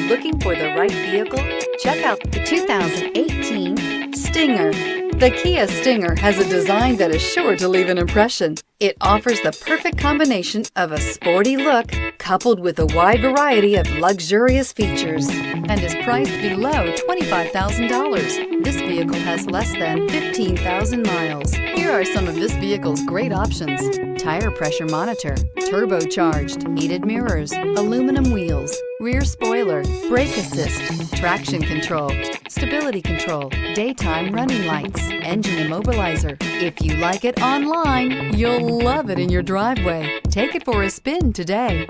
looking for the right vehicle? Check out the 2018 Stinger. The Kia Stinger has a design that is sure to leave an impression. It offers the perfect combination of a sporty look coupled with a wide variety of luxurious features and is priced below $25,000. This vehicle has less than 15,000 miles. Here are some of this vehicle's great options: tire pressure monitor, turbocharged, heated mirrors, aluminum wheels, rear spoiler, brake assist, traction control, stability control, daytime running lights, engine immobilizer. If you like it online, you'll love it in your driveway. Take it for a spin today.